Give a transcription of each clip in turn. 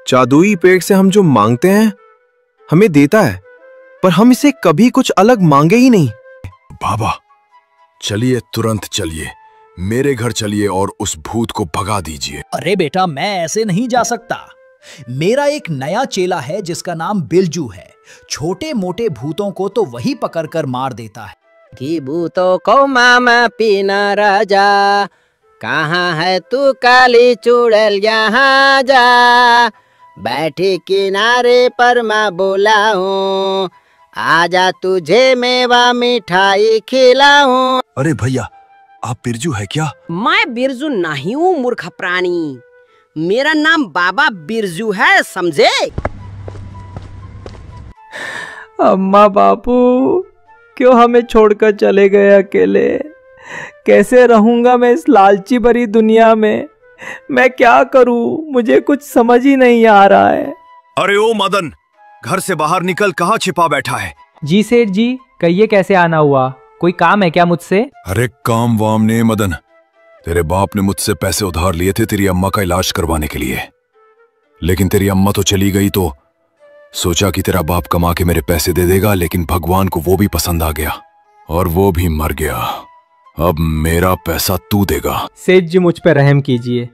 जादुई पेड़ से हम जो मांगते हैं हमें देता है, पर हम इसे कभी कुछ अलग मांगे ही नहीं। बाबा चलिए, तुरंत चलिए, मेरे घर चलिए और उस भूत को भगा दीजिए। अरे बेटा, मैं ऐसे नहीं जा सकता। मेरा एक नया चेला है जिसका नाम बिरजू है। छोटे मोटे भूतों को तो वही पकड़कर मार देता है। कि भूतों को मामा पीना राजा, कहाँ है तू काली चुड़ैल, यहाँ जा। बैठी किनारे पर मैं बोला हूँ, आजा तुझे मेवा मिठाई खिलाऊं। अरे भैया, आप बिरजू है क्या? मैं बिरजू नहीं हूँ मूर्ख प्राणी, मेरा नाम बाबा बिरजू है, समझे? अम्मा बापू क्यों हमें छोड़कर चले गए अकेले? कैसे रहूंगा मैं इस लालची भरी दुनिया में? मैं क्या करूं, मुझे कुछ समझ ही नहीं आ रहा है। अरे ओ मदन, घर से बाहर निकल, कहाँ छिपा बैठा है? जी सेठ जी, कहिए कैसे आना हुआ? कोई काम है क्या मुझसे? अरे काम वाम ने मदन, तेरे बाप ने मुझसे पैसे उधार लिए थे तेरी अम्मा का इलाज करवाने के लिए, लेकिन तेरी अम्मा तो चली गई, तो सोचा कि तेरा बाप कमा के मेरे पैसे दे देगा, लेकिन भगवान को वो भी पसंद आ गया और वो भी मर गया। अब मेरा पैसा तू देगा। सेठ जी मुझ पर रहम कीजिए,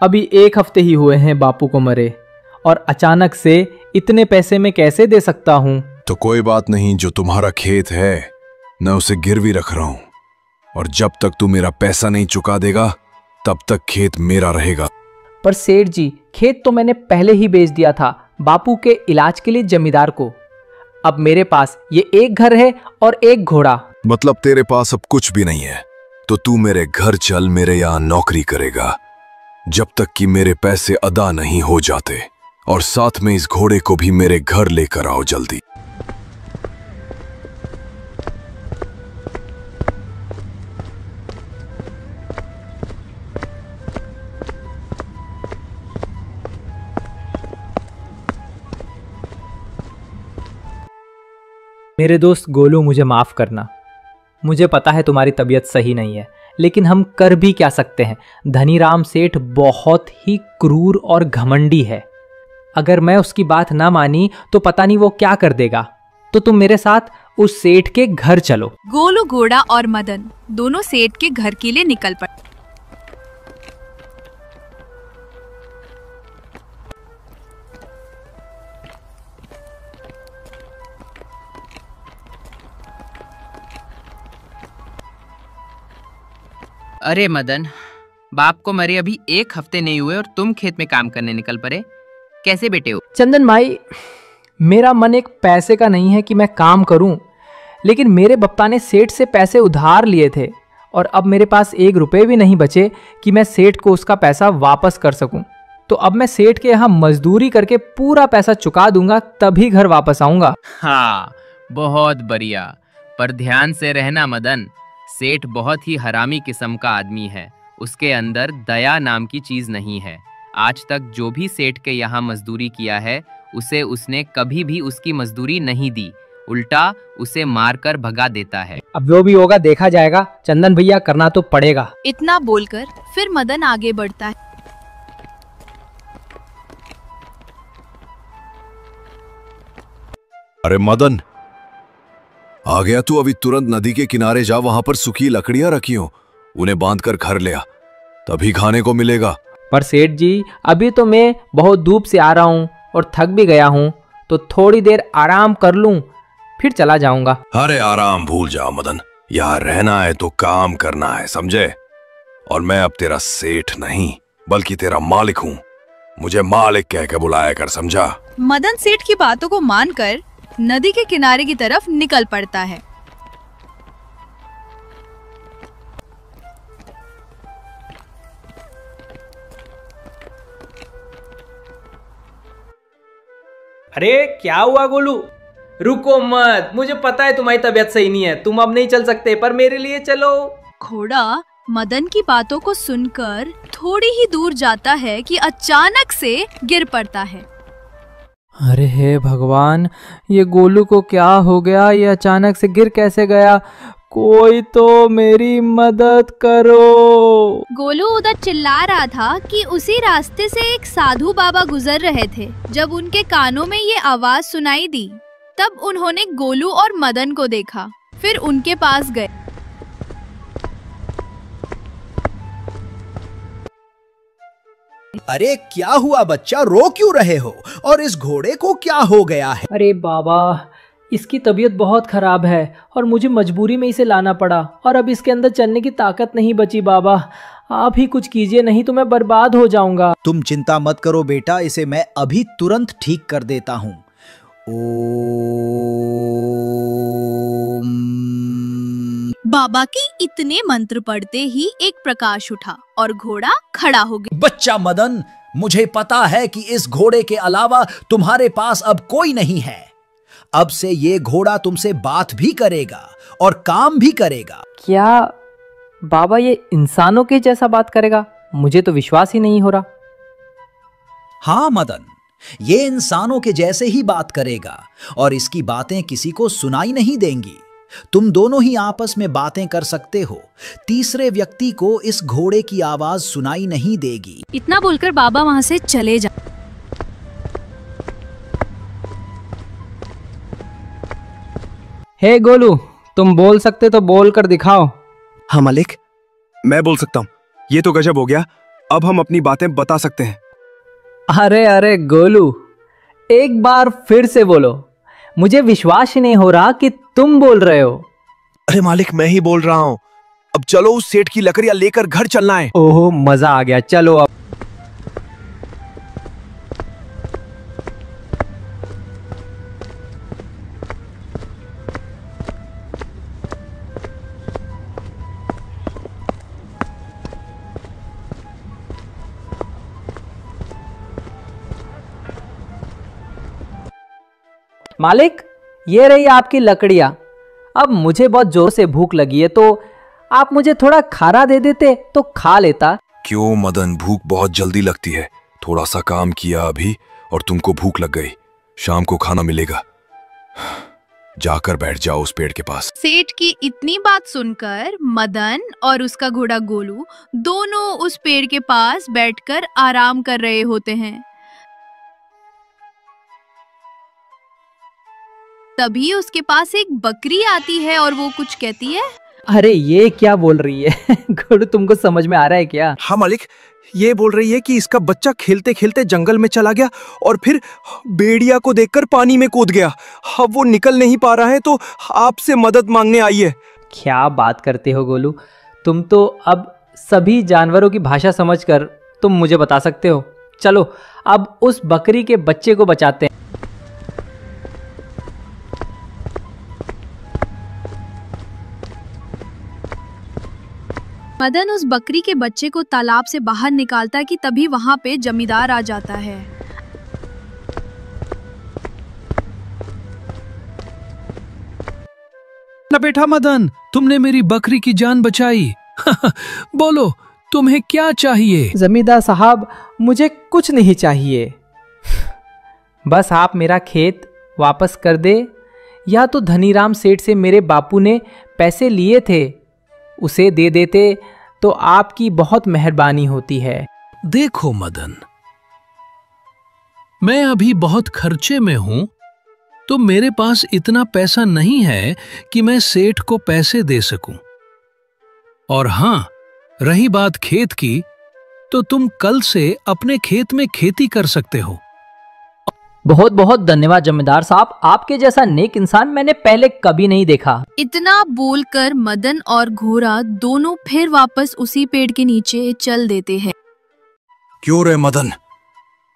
अभी 1 हफ्ते ही हुए हैं बापू को मरे, और अचानक से इतने पैसे मैं कैसे दे सकता हूँ? तो कोई बात नहीं, जो तुम्हारा खेत है मैं उसे गिरवी रख रहा हूं, और जब तक तू मेरा पैसा नहीं चुका देगा तब तक खेत मेरा रहेगा। पर सेठ जी, खेत तो मैंने पहले ही बेच दिया था बापू के इलाज के लिए जमींदार को। अब मेरे पास ये 1 घर है और 1 घोड़ा। मतलब तेरे पास अब कुछ भी नहीं है? तो तू मेरे घर चल, मेरे यहाँ नौकरी करेगा जब तक कि मेरे पैसे अदा नहीं हो जाते, और साथ में इस घोड़े को भी मेरे घर लेकर आओ जल्दी। मेरे दोस्त गोलू, मुझे माफ करना। मुझे पता है तुम्हारी तबीयत सही नहीं है, लेकिन हम कर भी क्या सकते हैं। धनीराम सेठ बहुत ही क्रूर और घमंडी है। अगर मैं उसकी बात ना मानी तो पता नहीं वो क्या कर देगा। तो तुम मेरे साथ उस सेठ के घर चलो। गोलू, घोड़ा और मदन दोनों सेठ के घर के लिए निकल पड़े। अरे मदन, बाप को मरे अभी 1 हफ्ते नहीं हुए और तुम खेत में काम करने निकल पड़े, कैसे बेटे हो? चंदन भाई, मेरा मन एक पैसे का नहीं है कि मैं काम करूं, लेकिन मेरे बप्पा ने सेठ से पैसे उधार लिए थे और अब मेरे पास 1 रुपए भी नहीं बचे कि मैं सेठ को उसका पैसा वापस कर सकूं। तो अब मैं सेठ के यहाँ मजदूरी करके पूरा पैसा चुका दूंगा, तभी घर वापस आऊंगा। हाँ, बहुत बढ़िया, पर ध्यान से रहना मदन, सेठ बहुत ही हरामी किस्म का आदमी है। उसके अंदर दया नाम की चीज नहीं है। आज तक जो भी सेठ के यहाँ मजदूरी किया है उसे उसने कभी भी उसकी मजदूरी नहीं दी, उल्टा उसे मारकर भगा देता है। अब जो भी होगा देखा जाएगा। चंदन भैया, करना तो पड़ेगा। इतना बोलकर फिर मदन आगे बढ़ता है। अरे मदन, आ गया तू? अभी तुरंत नदी के किनारे जा, वहां पर सूखी लकड़ियां रखी हो, उन्हें बांधकर घर ले आ, तभी खाने को मिलेगा। पर सेठ जी, अभी तो मैं बहुत धूप से आ रहा हूँ और थक भी गया हूँ, तो थोड़ी देर आराम कर लूँ, फिर चला जाऊंगा। अरे आराम भूल जाओ मदन, यहाँ रहना है तो काम करना है, समझे? और मैं अब तेरा सेठ नहीं बल्कि तेरा मालिक हूँ, मुझे मालिक कह के बुलाया कर, समझा? मदन सेठ की बातों को मानकर नदी के किनारे की तरफ निकल पड़ता है। अरे क्या हुआ गोलू? रुको मत, मुझे पता है तुम्हारी तबीयत सही नहीं है, तुम अब नहीं चल सकते, पर मेरे लिए चलो। घोड़ा मदन की बातों को सुनकर थोड़ी ही दूर जाता है कि अचानक से गिर पड़ता है। अरे हे भगवान, ये गोलू को क्या हो गया? ये अचानक से गिर कैसे गया? कोई तो मेरी मदद करो। गोलू उधर चिल्ला रहा था कि उसी रास्ते से एक साधु बाबा गुजर रहे थे। जब उनके कानों में ये आवाज सुनाई दी, तब उन्होंने गोलू और मदन को देखा, फिर उनके पास गए। अरे क्या हुआ बच्चा, रो क्यों रहे हो? और इस घोड़े को क्या हो गया है? अरे बाबा, इसकी तबीयत बहुत खराब है और मुझे मजबूरी में इसे लाना पड़ा और अब इसके अंदर चलने की ताकत नहीं बची। बाबा आप ही कुछ कीजिए, नहीं तो मैं बर्बाद हो जाऊंगा। तुम चिंता मत करो बेटा, इसे मैं अभी तुरंत ठीक कर देता हूँ। बाबा के इतने मंत्र पढ़ते ही एक प्रकाश उठा और घोड़ा खड़ा हो गया। बच्चा मदन, मुझे पता है कि इस घोड़े के अलावा तुम्हारे पास अब कोई नहीं है। अब से ये घोड़ा तुमसे बात भी करेगा और काम भी करेगा। क्या बाबा ये इंसानों के जैसा बात करेगा? मुझे तो विश्वास ही नहीं हो रहा। हाँ मदन, ये इंसानों के जैसे ही बात करेगा और इसकी बातें किसी को सुनाई नहीं देंगी। तुम दोनों ही आपस में बातें कर सकते हो, तीसरे व्यक्ति को इस घोड़े की आवाज सुनाई नहीं देगी। इतना बोलकर बाबा वहां से चले जा। हे गोलू, तुम बोल सकते तो बोल कर दिखाओ। हाँ मालिक, मैं बोल सकता हूँ। ये तो गजब हो गया, अब हम अपनी बातें बता सकते हैं। अरे अरे गोलू, एक बार फिर से बोलो, मुझे विश्वास ही नहीं हो रहा कि तुम बोल रहे हो। अरे मालिक, मैं ही बोल रहा हूँ। अब चलो उस सेठ की लकड़ियां लेकर घर चलना है। ओहो, मजा आ गया, चलो अब। मालिक, ये रही आपकी लकड़ियां। अब मुझे बहुत जोर से भूख लगी है, तो आप मुझे थोड़ा खाना दे देते तो खा लेता। क्यों मदन, भूख बहुत जल्दी लगती है। थोड़ा सा काम किया अभी और तुमको भूख लग गई। शाम को खाना मिलेगा। जाकर बैठ जाओ उस पेड़ के पास। सेठ की इतनी बात सुनकर मदन और उसका घोड़ा गोलू दोनों उस पेड़ के पास बैठकर आराम कर रहे होते हैं। तभी उसके पास एक बकरी आती है और वो कुछ कहती है। अरे ये क्या बोल रही है? गोलू, तुमको समझ में आ रहा है क्या? हाँ मालिक, ये बोल रही है कि इसका बच्चा खेलते खेलते जंगल में चला गया और फिर भेड़िया को देखकर पानी में कूद गया। अब वो निकल नहीं पा रहा है तो आपसे मदद मांगने आई है। क्या बात करते हो गोलू, तुम तो अब सभी जानवरों की भाषा समझकर तुम मुझे बता सकते हो। चलो अब उस बकरी के बच्चे को बचाते हैं। मदन उस बकरी के बच्चे को तालाब से बाहर निकालता है कि तभी वहां पे जमींदार आ जाता है। ना बेटा मदन, तुमने मेरी बकरी की जान बचाई। बोलो, तुम्हें क्या चाहिए? जमींदार साहब, मुझे कुछ नहीं चाहिए, बस आप मेरा खेत वापस कर दे, या तो धनीराम सेठ से मेरे बापू ने पैसे लिए थे उसे दे देते तो आपकी बहुत मेहरबानी होती है। देखो मदन, मैं अभी बहुत खर्चे में हूं, तो मेरे पास इतना पैसा नहीं है कि मैं सेठ को पैसे दे सकूं। और हां, रही बात खेत की, तो तुम कल से अपने खेत में खेती कर सकते हो। बहुत बहुत धन्यवाद जमींदार साहब, आपके जैसा नेक इंसान मैंने पहले कभी नहीं देखा। इतना बोलकर मदन और घोड़ा दोनों फिर वापस उसी पेड़ के नीचे चल देते हैं। क्यों रे मदन,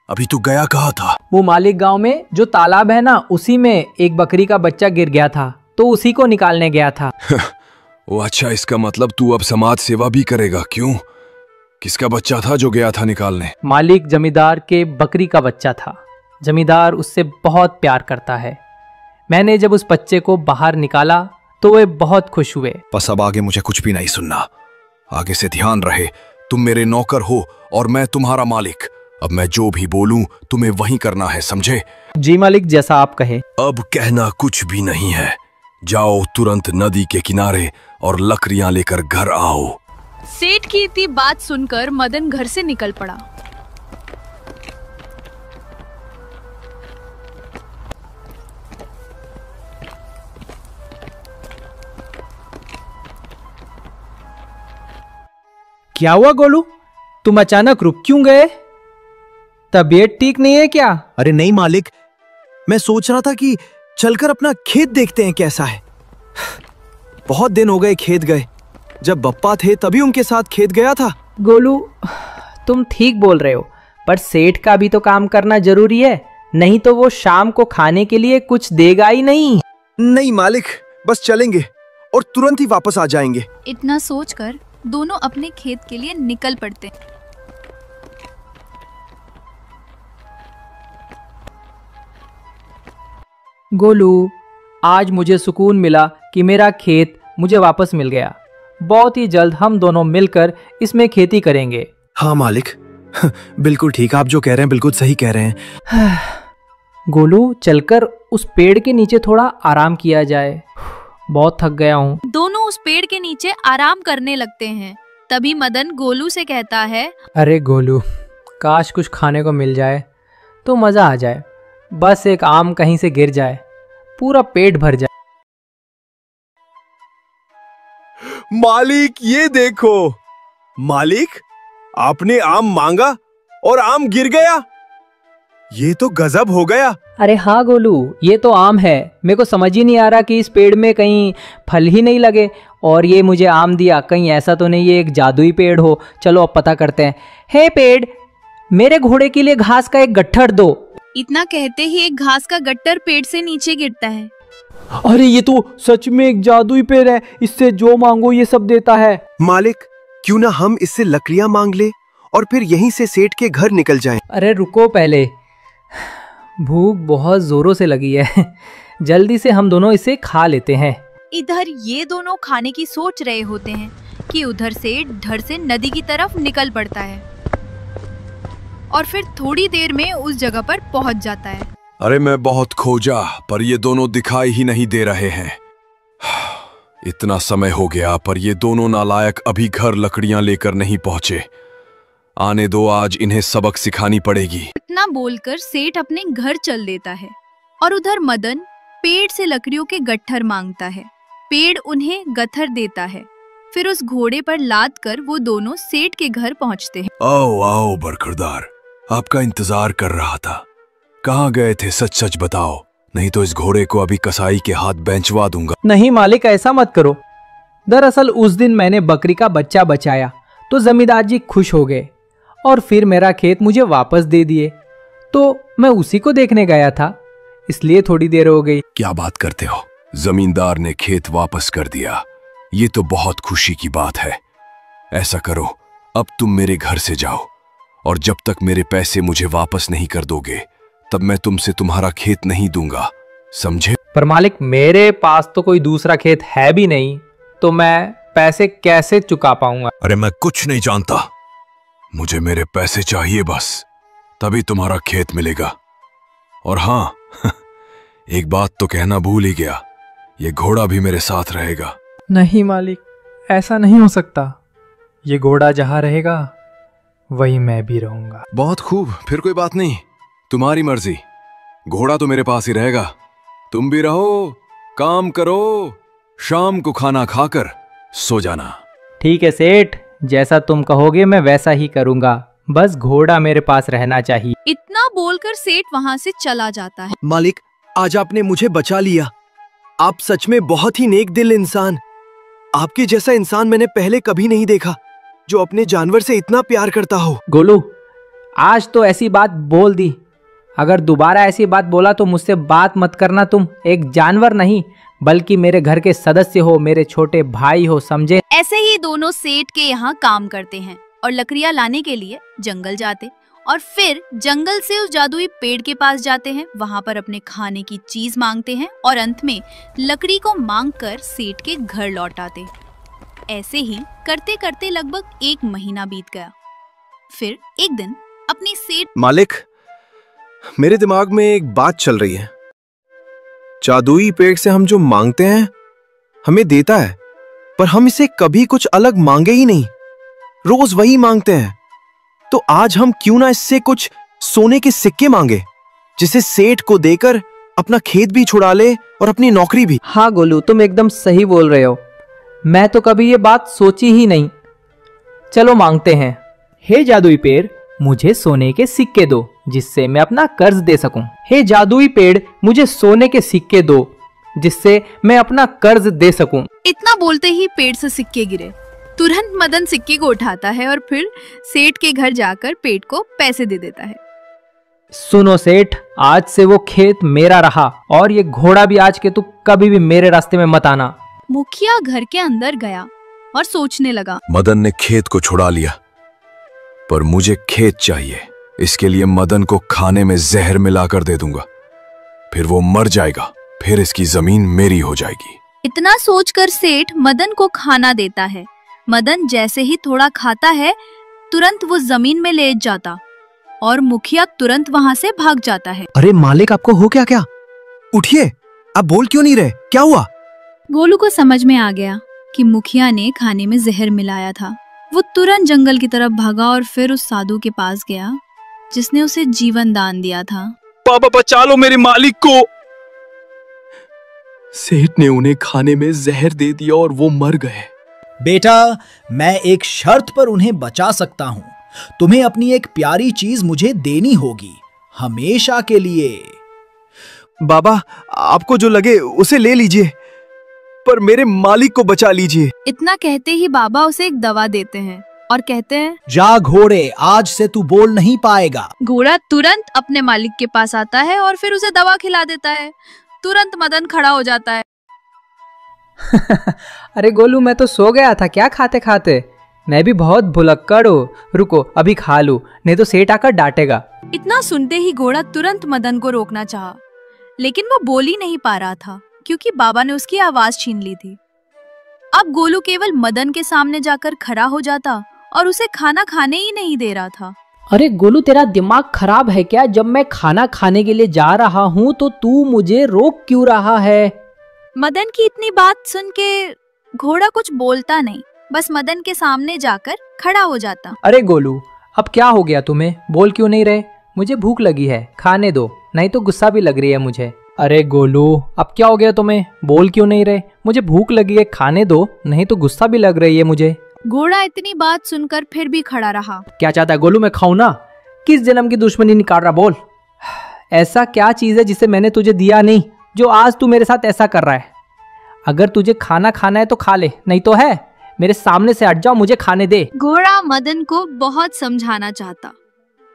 अभी तू गया कहाँ था? वो मालिक गांव में जो तालाब है ना, उसी में एक बकरी का बच्चा गिर गया था, तो उसी को निकालने गया था। वो अच्छा, इसका मतलब तू अब समाज सेवा भी करेगा। क्यों, किसका बच्चा था जो गया था निकालने? मालिक जमींदार के बकरी का बच्चा था। जमींदार उससे बहुत प्यार करता है। मैंने जब उस बच्चे को बाहर निकाला तो वे बहुत खुश हुए। बस अब आगे मुझे कुछ भी नहीं सुनना। आगे से ध्यान रहे, तुम मेरे नौकर हो और मैं तुम्हारा मालिक। अब मैं जो भी बोलूं तुम्हें वही करना है, समझे? जी मालिक, जैसा आप कहे। अब कहना कुछ भी नहीं है। जाओ तुरंत नदी के किनारे और लकड़ियां लेकर घर आओ। सेठ की इतनी बात सुनकर मदन घर से निकल पड़ा। क्या हुआ गोलू, तुम अचानक रुक क्यों गए? तबीयत ठीक नहीं है क्या? अरे नहीं मालिक, मैं सोच रहा था कि चलकर अपना खेत देखते हैं कैसा है। बहुत दिन हो गए खेत गए, जब बप्पा थे तभी उनके साथ खेत गया था। गोलू, तुम ठीक बोल रहे हो, पर सेठ का भी तो काम करना जरूरी है, नहीं तो वो शाम को खाने के लिए कुछ देगा ही नहीं। नहीं मालिक, बस चलेंगे और तुरंत ही वापस आ जाएंगे। इतना सोचकर दोनों अपने खेत के लिए निकल पड़ते। गोलू, आज मुझे सुकून मिला कि मेरा खेत मुझे वापस मिल गया। बहुत ही जल्द हम दोनों मिलकर इसमें खेती करेंगे। हाँ मालिक, बिल्कुल ठीक, आप जो कह रहे हैं बिल्कुल सही कह रहे हैं। गोलू, चलकर उस पेड़ के नीचे थोड़ा आराम किया जाए, बहुत थक गया हूँ। दोनों उस पेड़ के नीचे आराम करने लगते हैं। तभी मदन गोलू से कहता है, अरे गोलू, काश कुछ खाने को मिल जाए तो मजा आ जाए। बस एक आम कहीं से गिर जाए, पूरा पेट भर जाए। मालिक ये देखो, मालिक आपने आम मांगा और आम गिर गया, ये तो गजब हो गया। अरे हाँ गोलू, ये तो आम है। मेरे को समझ ही नहीं आ रहा कि इस पेड़ में कहीं फल ही नहीं लगे और ये मुझे आम दिया। कहीं ऐसा तो नहीं ये एक जादुई पेड़ हो। चलो अब पता करते हैं। हे पेड़, मेरे घोड़े के लिए घास का एक गट्ठर दो। इतना कहते ही एक घास का गट्ठर पेड़ से नीचे गिरता है। अरे ये तो सच में एक जादुई पेड़ है, इससे जो मांगो ये सब देता है। मालिक, क्यों ना हम इससे लकड़ियां मांग ले और फिर यहीं से सेठ के घर निकल जाएं। अरे रुको पहले, भूख बहुत जोरों से लगी है। जल्दी से हम दोनों इसे खा लेते हैं। इधर ये दोनों खाने की सोच रहे होते हैं कि उधर से धड़ से नदी की तरफ निकल पड़ता है और फिर थोड़ी देर में उस जगह पर पहुंच जाता है। अरे मैं बहुत खोजा, पर ये दोनों दिखाई ही नहीं दे रहे हैं। इतना समय हो गया पर ये दोनों नालायक अभी घर लकड़ियां लेकर नहीं पहुंचे। आने दो, आज इन्हें सबक सिखानी पड़ेगी। इतना बोलकर सेठ अपने घर चल देता है और उधर मदन पेड़ से लकड़ियों के गट्ठर मांगता है। पेड़ उन्हें गट्ठर देता है। फिर उस घोड़े पर लाद कर वो दोनों सेठ के घर पहुंचते हैं। आओ आओ बरखुरदार, आपका इंतजार कर रहा था। कहाँ गए थे, सच सच बताओ, नहीं तो इस घोड़े को अभी कसाई के हाथ बेंचवा दूंगा। नहीं मालिक, ऐसा मत करो। दरअसल उस दिन मैंने बकरी का बच्चा बचाया तो जमींदार जी खुश हो गए और फिर मेरा खेत मुझे वापस दे दिए, तो मैं उसी को देखने गया था, इसलिए थोड़ी देर हो गई। क्या बात करते हो, जमींदार ने खेत वापस कर दिया? ये तो बहुत खुशी की बात है। ऐसा करो, अब तुम मेरे घर से जाओ और जब तक मेरे पैसे मुझे वापस नहीं कर दोगे तब मैं तुमसे तुम्हारा खेत नहीं दूंगा, समझे? पर मालिक, मेरे पास तो कोई दूसरा खेत है भी नहीं, तो मैं पैसे कैसे चुका पाऊंगा? अरे मैं कुछ नहीं जानता, मुझे मेरे पैसे चाहिए बस, तभी तुम्हारा खेत मिलेगा। और हाँ, एक बात तो कहना भूल ही गया, ये घोड़ा भी मेरे साथ रहेगा। नहीं मालिक, ऐसा नहीं हो सकता। ये घोड़ा जहाँ रहेगा वही मैं भी रहूंगा। बहुत खूब, फिर कोई बात नहीं, तुम्हारी मर्जी। घोड़ा तो मेरे पास ही रहेगा, तुम भी रहो, काम करो, शाम को खाना खाकर सो जाना। ठीक है सेठ, जैसा तुम कहोगे मैं वैसा ही करूंगा, बस घोड़ा मेरे पास रहना चाहिए। इतना बोलकर सेठ वहाँ से चला जाता है। मालिक, आज आपने मुझे बचा लिया। आप सच में बहुत ही नेक दिल इंसान। आपके जैसा इंसान मैंने पहले कभी नहीं देखा जो अपने जानवर से इतना प्यार करता हो। गोलू, आज तो ऐसी बात बोल दी, अगर दोबारा ऐसी बात बोला तो मुझसे बात मत करना। तुम एक जानवर नहीं बल्कि मेरे घर के सदस्य हो, मेरे छोटे भाई हो, समझे? ऐसे ही दोनों सेठ के यहाँ काम करते हैं और लकड़ियाँ लाने के लिए जंगल जाते और फिर जंगल से उस जादुई पेड़ के पास जाते हैं। वहाँ पर अपने खाने की चीज मांगते हैं और अंत में लकड़ी को मांगकर सेठ के घर लौट आते। ऐसे ही करते करते लगभग 1 महीना बीत गया। फिर एक दिन अपनी सेठ। मालिक, मेरे दिमाग में एक बात चल रही है। जादुई पेड़ से हम जो मांगते हैं हमें देता है, पर हम इसे कभी कुछ अलग मांगे ही नहीं, रोज वही मांगते हैं। तो आज हम क्यों ना इससे कुछ सोने के सिक्के मांगे, जिसे सेठ को देकर अपना खेत भी छुड़ा ले और अपनी नौकरी भी। हाँ गोलू, तुम एकदम सही बोल रहे हो। मैं तो कभी ये बात सोची ही नहीं। चलो मांगते हैं। हे जादुई पेड़, मुझे सोने के सिक्के दो जिससे मैं अपना कर्ज दे सकूं। हे जादुई पेड़, मुझे सोने के सिक्के दो जिससे मैं अपना कर्ज दे सकूं। इतना बोलते ही पेड़ से सिक्के गिरे। तुरंत मदन सिक्के को उठाता है और फिर सेठ के घर जाकर पेड़ को पैसे दे देता है। सुनो सेठ, आज से वो खेत मेरा रहा और ये घोड़ा भी आज के तू कभी भी मेरे रास्ते में मत आना। मुखिया घर के अंदर गया और सोचने लगा। मदन ने खेत को छुड़ा लिया, पर मुझे खेत चाहिए। इसके लिए मदन को खाने में जहर मिलाकर दे दूंगा, फिर वो मर जाएगा, फिर इसकी जमीन मेरी हो जाएगी। इतना सोचकर सेठ मदन को खाना देता है। मदन जैसे ही थोड़ा खाता है, तुरंत वो जमीन में लेट जाता और मुखिया तुरंत वहाँ से भाग जाता है। अरे मालिक, आपको हो क्या? उठिए, आप बोल क्यों नहीं रहे? क्या हुआ? गोलू को समझ में आ गया कि मुखिया ने खाने में जहर मिलाया था। वो तुरंत जंगल की तरफ भागा और फिर उस साधु के पास गया जिसने उसे जीवन दान दिया था। बाबा बचा लो मेरे मालिक को। सेठ ने उन्हें खाने में जहर दे दिया और वो मर गए। बेटा, मैं एक शर्त पर उन्हें बचा सकता हूं। तुम्हें अपनी एक प्यारी चीज मुझे देनी होगी, हमेशा के लिए। बाबा, आपको जो लगे उसे ले लीजिए, पर मेरे मालिक को बचा लीजिए। इतना कहते ही बाबा उसे एक दवा देते हैं और कहते हैं, जा घोड़े, आज से तू बोल नहीं पाएगा। घोड़ा तुरंत अपने मालिक के पास आता है और फिर उसे दवा खिला देता है। तुरंत मदन खड़ा हो जाता है। अरे गोलू, मैं तो सो गया था क्या खाते खाते। मैं भी बहुत भुलक्कड़ हूँ। रुको, अभी खा लूं, नहीं तो सेठ आकर डांटेगा। इतना सुनते ही घोड़ा तुरंत मदन को रोकना चाहा, लेकिन वो बोल ही नहीं पा रहा था क्योंकि बाबा ने उसकी आवाज छीन ली थी। अब गोलू केवल मदन के सामने जाकर खड़ा हो जाता और उसे खाना खाने ही नहीं दे रहा था। अरे गोलू, तेरा दिमाग खराब है क्या? जब मैं खाना खाने के लिए जा रहा हूँ तो तू मुझे रोक क्यों रहा है? मदन की इतनी बात सुन के घोड़ा कुछ बोलता नहीं, बस मदन के सामने जाकर खड़ा हो जाता। अरे गोलू, अब क्या हो गया तुम्हें? बोल क्यों नहीं रहे? मुझे भूख लगी है, खाने दो, नहीं तो गुस्सा भी लग रही है मुझे। अरे गोलू, अब क्या हो गया तुम्हें? बोल क्यों नहीं रहे? मुझे भूख लगी है, खाने दो, नहीं तो गुस्सा भी लग रही है मुझे। घोड़ा इतनी बात सुनकर फिर भी खड़ा रहा। क्या चाहता है गोलू, मैं खाऊं ना? किस जन्म की दुश्मनी निकाल रहा? बोल, ऐसा क्या चीज है जिसे मैंने तुझे दिया नहीं जो आज तू मेरे साथ ऐसा कर रहा है? अगर तुझे खाना खाना है तो खा ले, नहीं तो है मेरे सामने से हट जाओ, मुझे खाने दे। घोड़ा मदन को बहुत समझाना चाहता,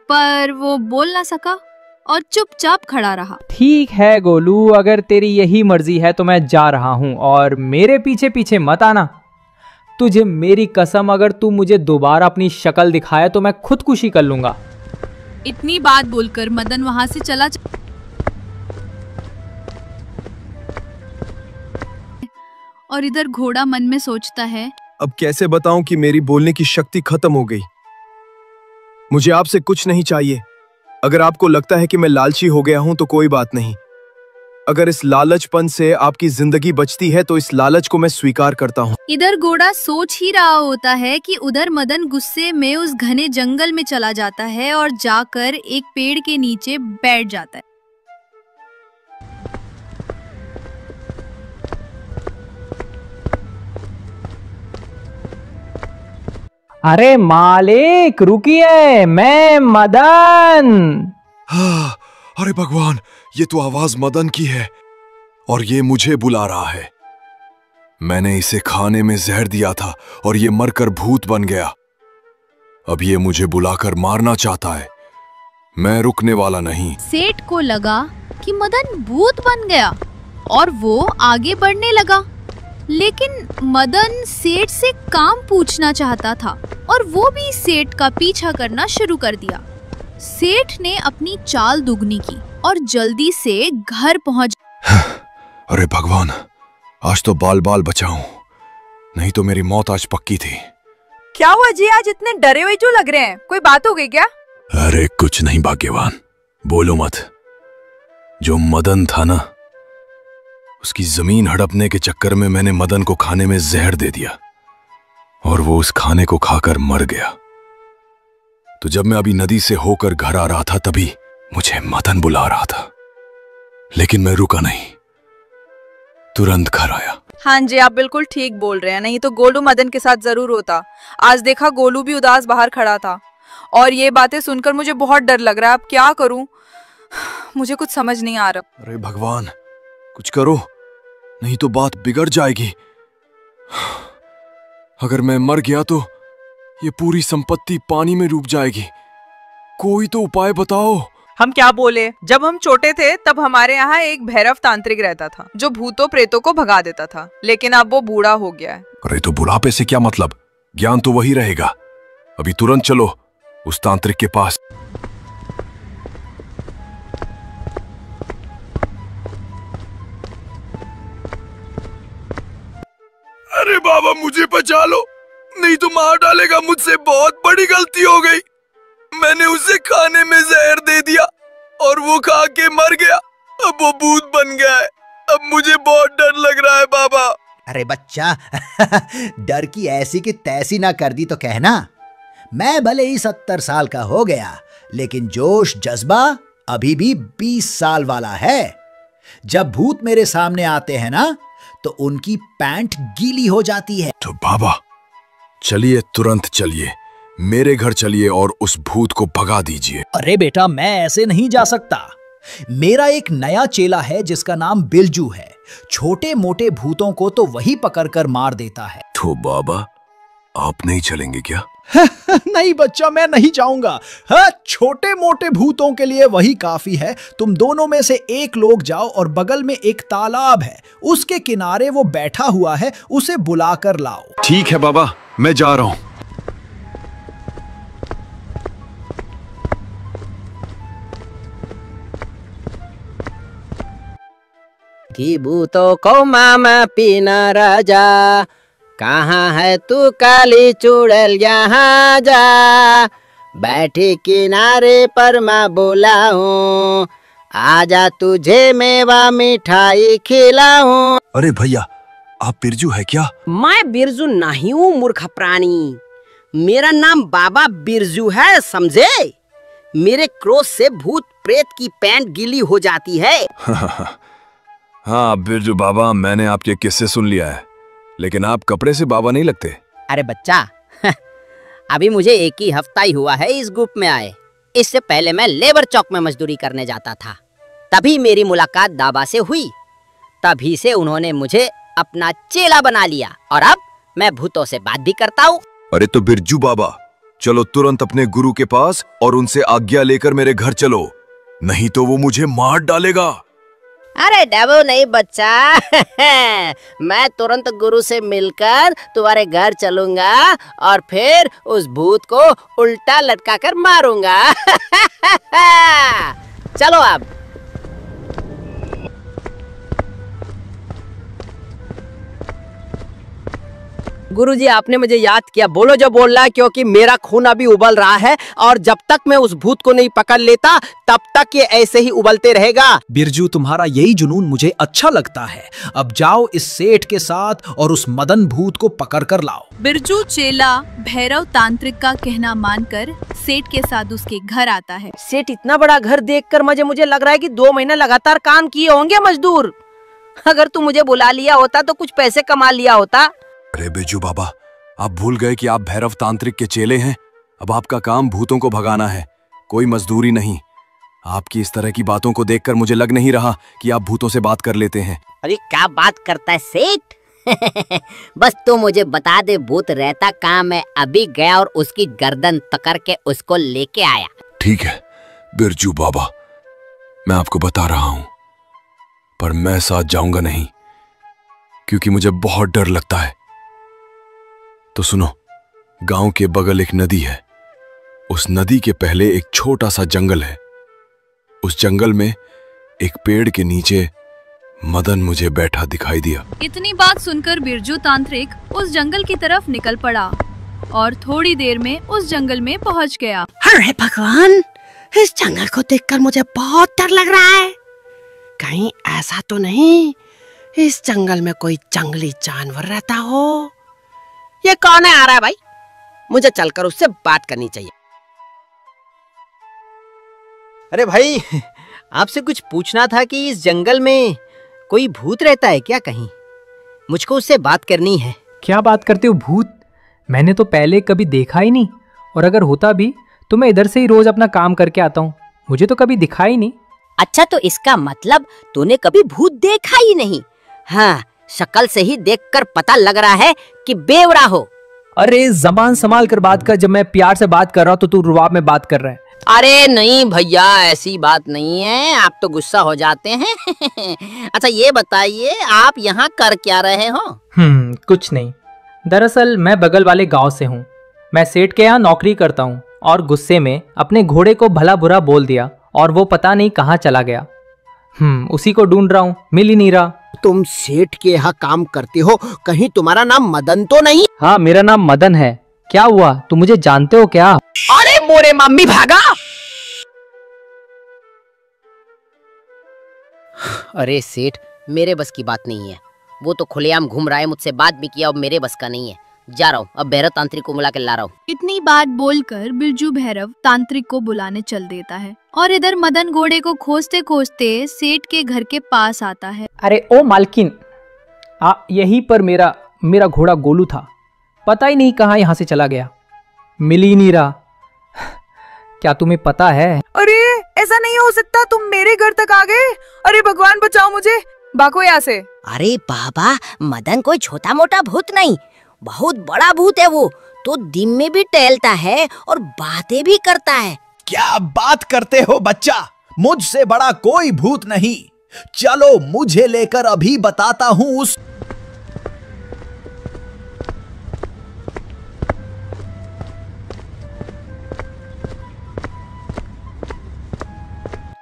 पर वो बोल ना सका और चुपचाप खड़ा रहा। ठीक है गोलू, अगर तेरी यही मर्जी है तो मैं जा रहा हूँ और मेरे पीछे पीछे मत आना। तुझे मेरी कसम, अगर तू मुझे दोबारा अपनी शक्ल दिखाया तो मैं खुदकुशी कर लूंगा। इतनी बात बोलकर मदन वहां से चला और इधर घोड़ा मन में सोचता है, अब कैसे बताऊं कि मेरी बोलने की शक्ति खत्म हो गई। मुझे आपसे कुछ नहीं चाहिए। अगर आपको लगता है कि मैं लालची हो गया हूं तो कोई बात नहीं। अगर इस लालचपन से आपकी जिंदगी बचती है तो इस लालच को मैं स्वीकार करता हूं। इधर घोड़ा सोच ही रहा होता है कि उधर मदन गुस्से में उस घने जंगल में चला जाता है और जाकर एक पेड़ के नीचे बैठ जाता है। अरे मालिक रुकिए, मैं मदन। हाँ, अरे भगवान, ये तो आवाज मदन की है और ये मुझे बुला रहा है। मैंने इसे खाने में जहर दिया था और ये मरकर भूत बन गया। अब ये मुझे बुलाकर मारना चाहता है। मैं रुकने वाला नहीं। सेठ को लगा कि मदन भूत बन गया और वो आगे बढ़ने लगा, लेकिन मदन सेठ से काम पूछना चाहता था और वो भी सेठ का पीछा करना शुरू कर दिया। सेठ ने अपनी चाल दुगनी की और जल्दी से घर पहुंच। अरे भगवान, आज तो बाल बाल बचाऊं, नहीं तो मेरी मौत आज पक्की थी। क्या हुआ जी, आज इतने डरे हुए जो लग रहे हैं? कोई बात हो गई क्या? अरे कुछ नहीं भाग्यवान, बोलो मत। जो मदन था ना, उसकी जमीन हड़पने के चक्कर में मैंने मदन को खाने में जहर दे दिया और वो उस खाने को खाकर मर गया। तो जब मैं अभी नदी से होकर घर आ रहा था तभी मुझे मदन बुला रहा था, लेकिन मैं रुका नहीं, तुरंत घर आया। हाँ जी, आप बिल्कुल ठीक बोल रहे हैं, नहीं तो गोलू मदन के साथ जरूर होता। आज देखा गोलू भी उदास बाहर खड़ा था और ये बातें सुनकर मुझे बहुत डर लग रहा है। अब क्या करूं, मुझे कुछ समझ नहीं आ रहा। अरे भगवान, कुछ करो, नहीं तो बात बिगड़ जाएगी। अगर मैं मर गया तो ये पूरी संपत्ति पानी में डूब जाएगी। कोई तो उपाय बताओ। हम क्या बोले, जब हम छोटे थे तब हमारे यहाँ एक भैरव तांत्रिक रहता था जो भूतों प्रेतों को भगा देता था, लेकिन अब वो बूढ़ा हो गया है। अरे तो बुढ़ापे से क्या मतलब, ज्ञान तो वही रहेगा। अभी तुरंत चलो उस तांत्रिक के पास। अरे बाबा मुझे बचा लो, नहीं तो मार डालेगा। मुझसे बहुत बड़ी गलती हो गई, मैंने उसे खाने में जहर दे दिया और वो खा के मर गया। अब वो भूत बन गया है, अब मुझे बहुत डर लग रहा है बाबा। अरे बच्चा डर की ऐसी की तैसी ना कर दी तो कहना। मैं भले ही 70 साल का हो गया, लेकिन जोश जज्बा अभी भी 20 साल वाला है। जब भूत मेरे सामने आते हैं ना तो उनकी पैंट गीली हो जाती है। तो बाबा चलिए, तुरंत चलिए, मेरे घर चलिए और उस भूत को भगा दीजिए। अरे बेटा, मैं ऐसे नहीं जा सकता। मेरा एक नया चेला है जिसका नाम बिरजू है। छोटे मोटे भूतों को तो वही पकड़कर मार देता है। तो बाबा आप नहीं चलेंगे क्या? नहीं बच्चा, मैं नहीं जाऊंगा। छोटे मोटे भूतों के लिए वही काफी है। तुम दोनों में से एक लोग जाओ और बगल में एक तालाब है, उसके किनारे वो बैठा हुआ है, उसे बुलाकर लाओ। ठीक है बाबा, मैं जा रहा हूं। कि भूतों को मामा पीना राजा, कहाँ है तू काली चुड़ैल, यहाँ जा। बैठी किनारे पर मैं बोला हूँ, आजा तुझे मेवा मिठाई खिलाऊं। अरे भैया, आप बिरजू है क्या? मैं बिरजू नहीं हूँ मूर्ख प्राणी, मेरा नाम बाबा बिरजू है, समझे? मेरे क्रोध से भूत प्रेत की पैंट गीली हो जाती है। हाँ बिरजू बाबा, मैंने आपके किस्से सुन लिया है, लेकिन आप कपड़े से बाबा नहीं लगते। अरे बच्चा अभी मुझे एक ही हफ्ता ही हुआ है इस ग्रुप में आए। इससे पहले मैं लेबर चौक में मजदूरी करने जाता था, तभी मेरी मुलाकात दाबा से हुई। तभी से उन्होंने मुझे अपना चेला बना लिया और अब मैं भूतों से बात भी करता हूँ। अरे तो बिरजू बाबा, चलो तुरंत अपने गुरु के पास और उनसे आज्ञा लेकर मेरे घर चलो, नहीं तो वो मुझे मार डालेगा। अरे डबो नहीं बच्चा मैं तुरंत गुरु से मिलकर तुम्हारे घर चलूंगा और फिर उस भूत को उल्टा लटका कर मारूंगा चलो अब। गुरुजी, आपने मुझे याद किया, बोलो जो बोलना है, क्योंकि मेरा खून अभी उबल रहा है और जब तक मैं उस भूत को नहीं पकड़ लेता तब तक ये ऐसे ही उबलते रहेगा। बिरजू, तुम्हारा यही जुनून मुझे अच्छा लगता है। अब जाओ इस सेठ के साथ और उस मदन भूत को पकड़ कर लाओ। बिरजू चेला भैरव तांत्रिक का कहना मानकर सेठ के साथ उसके घर आता है। सेठ, इतना बड़ा घर देखकर मुझे लग रहा है कि 2 महीने लगातार काम किए होंगे मजदूर। अगर तू मुझे बुला लिया होता तो कुछ पैसे कमा लिया होता। अरे बिरजू बाबा, आप भूल गए कि आप भैरव तांत्रिक के चेले हैं। अब आपका काम भूतों को भगाना है, कोई मजदूरी नहीं। आपकी इस तरह की बातों को देखकर मुझे लग नहीं रहा कि आप भूतों से बात कर लेते हैं। अरे क्या बात करता है सेठ बस तू मुझे बता दे भूत रहता कहाँ, मैं अभी गया और उसकी गर्दन पकड़ के उसको लेके आया। ठीक है बिरजू बाबा, मैं आपको बता रहा हूं, पर मैं साथ जाऊंगा नहीं क्योंकि मुझे बहुत डर लगता है। तो सुनो, गांव के बगल एक नदी है, उस नदी के पहले एक छोटा सा जंगल है। उस जंगल में एक पेड़ के नीचे मदन मुझे बैठा दिखाई दिया। इतनी बात सुनकर बिरजू तांत्रिक उस जंगल की तरफ निकल पड़ा और थोड़ी देर में उस जंगल में पहुंच गया। अरे भगवान, इस जंगल को देखकर मुझे बहुत डर लग रहा है। कहीं ऐसा तो नहीं इस जंगल में कोई जंगली जानवर रहता हो। ये कौन है आ रहा है भाई? मुझे चलकर उससे बात करनी चाहिए। अरे भाई, आपसे कुछ पूछना था कि इस जंगल में कोई भूत रहता है क्या कहीं? मुझको उससे बात करनी है। क्या बात करते हो भूत? मैंने तो पहले कभी देखा ही नहीं, और अगर होता भी तो मैं इधर से ही रोज अपना काम करके आता हूँ। मुझे तो कभी दिखा ही नहीं। अच्छा, तो इसका मतलब तूने कभी भूत देखा ही नहीं? हाँ, शक्ल से ही देखकर पता लग रहा है कि बेवड़ा हो। अरे जबान संभाल कर बात कर। जब मैं प्यार से बात कर रहा हूँ तो तू रुआब में बात कर रहा है। अरे नहीं भैया, ऐसी बात नहीं है, आप तो गुस्सा हो जाते हैं। अच्छा ये बताइए, आप यहाँ कर क्या रहे हो? कुछ नहीं। दरअसल मैं बगल वाले गांव से हूँ। मैं सेठ के यहाँ नौकरी करता हूँ और गुस्से में अपने घोड़े को भला बुरा बोल दिया और वो पता नहीं कहाँ चला गया। उसी को ढूंढ रहा हूँ, मिल ही नहीं रहा। तुम सेठ के यहाँ काम करते हो, कहीं तुम्हारा नाम मदन तो नहीं? हाँ, मेरा नाम मदन है। क्या हुआ, तुम मुझे जानते हो क्या? अरे मोरे मम्मी भागा। अरे सेठ, मेरे बस की बात नहीं है। वो तो खुलेआम घूम रहा है, मुझसे बात भी किया, अब मेरे बस का नहीं है। जा रहा हूँ, अब भैरव तांत्रिक को बुला के ला रहा हूँ। इतनी बात बोलकर बिरजू भैरव तांत्रिक को बुलाने चल देता है और इधर मदन घोड़े को खोजते खोजते सेठ के घर के पास आता है। अरे ओ मालकिन, यहीं पर मेरा घोड़ा गोलू था। पता ही नहीं कहाँ यहाँ से चला गया, मिल ही नहीं रहा। क्या तुम्हें पता है? अरे ऐसा नहीं हो सकता, तुम मेरे घर तक आ गए। अरे भगवान बचाओ मुझे, भागो यहाँ से। अरे बाबा, मदन कोई छोटा मोटा भूत नहीं, बहुत बड़ा भूत है। वो तो दिन में भी टहलता है और बातें भी करता है। क्या बात करते हो बच्चा? मुझसे बड़ा कोई भूत नहीं। चलो मुझे लेकर अभी बताता हूँ उस।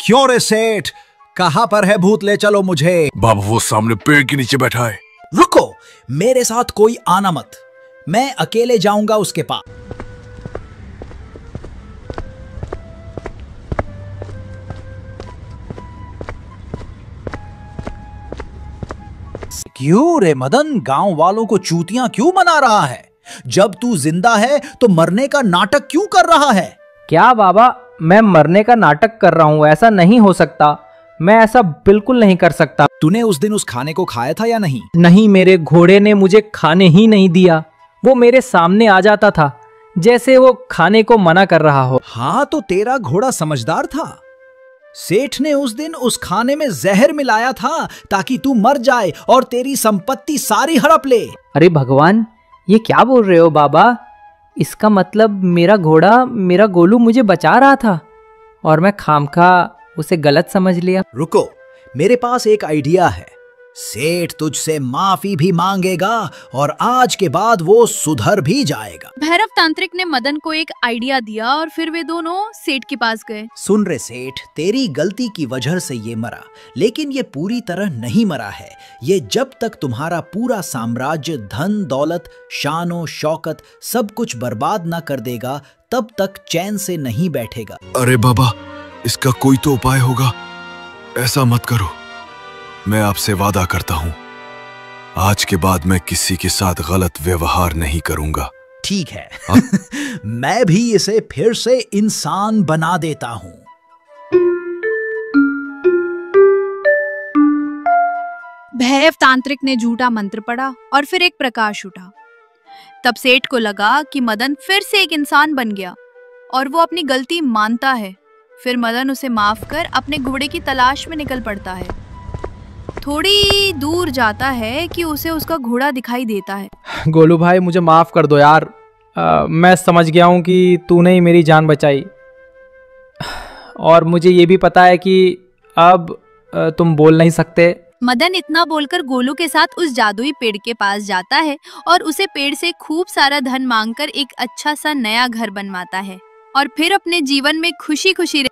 क्यों रे सेठ, कहाँ पर है भूत? ले चलो मुझे। बाबा वो सामने पेड़ के नीचे बैठा है। रुको, मेरे साथ कोई आना मत, मैं अकेले जाऊंगा उसके पास। क्यों रे मदन, गांव वालों को चूतियां क्यों मना रहा है? जब तू जिंदा है तो मरने का नाटक क्यों कर रहा है? क्या बाबा, मैं मरने का नाटक कर रहा हूँ? ऐसा नहीं हो सकता, मैं ऐसा बिल्कुल नहीं कर सकता। तूने उस दिन उस खाने को खाया था या नहीं? नहीं, मेरे घोड़े ने मुझे खाने ही नहीं दिया। वो मेरे सामने आ जाता था जैसे वो खाने को मना कर रहा हो। हाँ, तो तेरा घोड़ा समझदार था। सेठ ने उस दिन उस खाने में जहर मिलाया था ताकि तू मर जाए और तेरी संपत्ति सारी हड़प ले। अरे भगवान, ये क्या बोल रहे हो बाबा? इसका मतलब मेरा घोड़ा, मेरा गोलू मुझे बचा रहा था और मैं खामखा उसे गलत समझ लिया। रुको, मेरे पास एक आइडिया है। सेठ तुझसे माफी भी मांगेगा और आज के बाद वो सुधर भी जाएगा। भैरव तांत्रिक ने मदन को एक आइडिया दिया और फिर वे दोनों सेठ के पास गए। सुन रे सेठ, तेरी गलती की वजह से ये मरा, लेकिन ये पूरी तरह नहीं मरा है। ये जब तक तुम्हारा पूरा साम्राज्य, धन दौलत, शानो शौकत सब कुछ बर्बाद ना कर देगा, तब तक चैन से नहीं बैठेगा। अरे बाबा, इसका कोई तो उपाय होगा। ऐसा मत करो, मैं आपसे वादा करता हूं, आज के बाद मैं किसी के साथ गलत व्यवहार नहीं करूंगा। ठीक है। मैं भी इसे फिर से इंसान बना देता हूं। भैरव तांत्रिक ने झूठा मंत्र पढ़ा और फिर एक प्रकाश उठा। तब सेठ को लगा कि मदन फिर से एक इंसान बन गया और वो अपनी गलती मानता है। फिर मदन उसे माफ कर अपने घोड़े की तलाश में निकल पड़ता है। थोड़ी दूर जाता है कि उसे उसका घोड़ा दिखाई देता है। गोलू भाई, मुझे माफ कर दो यार। मैं समझ गया हूँ कि तूने ही मेरी जान बचाई और मुझे ये भी पता है कि अब तुम बोल नहीं सकते। मदन इतना बोलकर गोलू के साथ उस जादुई पेड़ के पास जाता है और उसे पेड़ से खूब सारा धन मांगकर एक अच्छा सा नया घर बनवाता है और फिर अपने जीवन में खुशी खुशी